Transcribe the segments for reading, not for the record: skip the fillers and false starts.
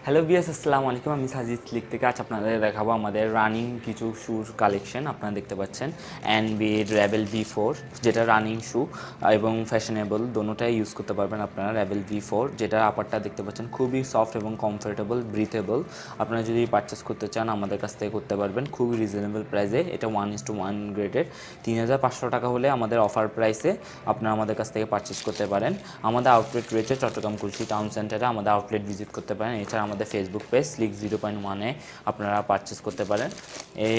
Hello বিয়াস, আসসালামু আলাইকুম। আমি সাজিদ স্লিক থেকে আজ আপনাদের দেখাবো আমাদের রানিং কিছু শুর কালেকশন। আপনারা দেখতে পাচ্ছেন এনবি রেবেল V4, যেটা রানিং শু এবং ফ্যাশনেবল দোনোটাই ইউজ করতে পারবেন আপনারা। রেবেল V4 যেটা আপারটা দেখতে পাচ্ছেন খুবই সফট এবং কমফোর্টেবল, ব্রিথেবল। আপনারা যদি পারচেস করতে চান আমাদের কাছ থেকে করতে পারবেন খুবই রিজনেবল প্রাইসে। এটা 1:1 গ্রেডের 3,500 টাকা হলে আমাদের অফার প্রাইসে আপনারা আমাদের কাছ থেকে পারচেস করতে পারেন। আমাদের আউটলেট রয়েছে চট্টগ্রাম কুলশি টাউন সেন্টারে, আমাদের আউটলেট ভিজিট করতে পারেন। এছাড়া আমাদের ফেসবুক পেজ স্লিক 0.1-এ আপনারা পারচেস করতে পারেন।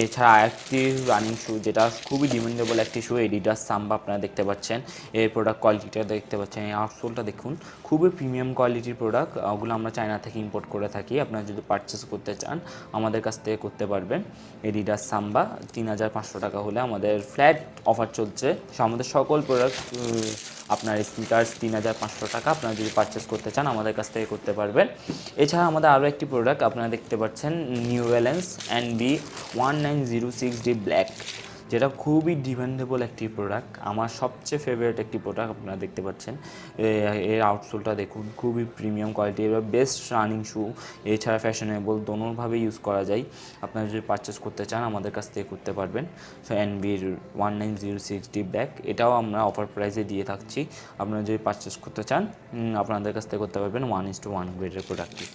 এছাড়া আরেকটি রানিং শু যেটা খুবই ডিমান্ডেবল একটি শু, এডিডাস সাম্বা। আপনারা দেখতে পাচ্ছেন এর প্রোডাক্ট কোয়ালিটিটা দেখতে পাচ্ছেন, এই আউটসোলটা দেখুন, খুবই প্রিমিয়াম কোয়ালিটির প্রোডাক্ট। ওগুলো আমরা চায়না থেকে ইম্পোর্ট করে থাকি। আপনারা যদি পারচেস করতে চান আমাদের কাছ থেকে করতে পারবেন। এডিডাস সাম্বা 3,500 টাকা হলে আমাদের ফ্ল্যাট অফার চলছে। আমাদের সকল প্রোডাক্ট আপনার স্নিকার্স 3,500 টাকা। আপনারা যদি পারচেস করতে চান আমাদের কাছ থেকে করতে পারবেন। এছাড়া আমাদের আরও একটি প্রোডাক্ট আপনারা দেখতে পাচ্ছেন, নিউ ব্যালেন্স NB1906D ব্ল্যাক, যেটা খুবই ডিমান্ডেবল একটি প্রোডাক্ট, আমার সবচেয়ে ফেভারিট একটি প্রোডাক্ট। আপনারা দেখতে পাচ্ছেন এর আউটসোলটা দেখুন, খুবই প্রিমিয়াম কোয়ালিটি, এবার বেস্ট রানিং শু। এছাড়া ফ্যাশনেবল দোনোভাবে ইউজ করা যায়। আপনারা যদি পারচেস করতে চান আমাদের কাছ থেকে করতে পারবেন। সো NB1906D ব্ল্যাক, এটাও আমরা অফার প্রাইসে দিয়ে থাকছি। আপনারা যদি পারচেস করতে চান আপনাদের কাছ থেকে করতে পারবেন 1:1 গ্রেডের প্রোডাক্টটি।